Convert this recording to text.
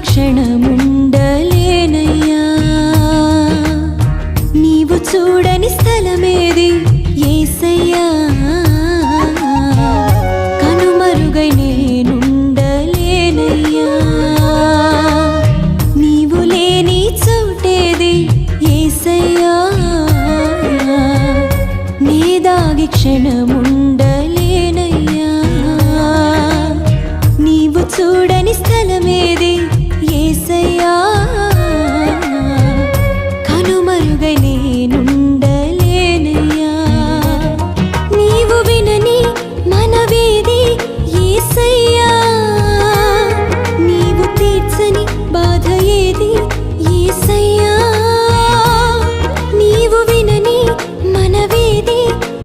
క్షణముండలేనయ్యా నీవు చూడని స్థలమేది యేసయ్యా కనుమరుగై నేనుండలేనయ్యా నీవు లేని చోటేది యేసయ్యా నీ దాగి క్షణముండలేనయ్యా నీవు చూడని స్థలమేది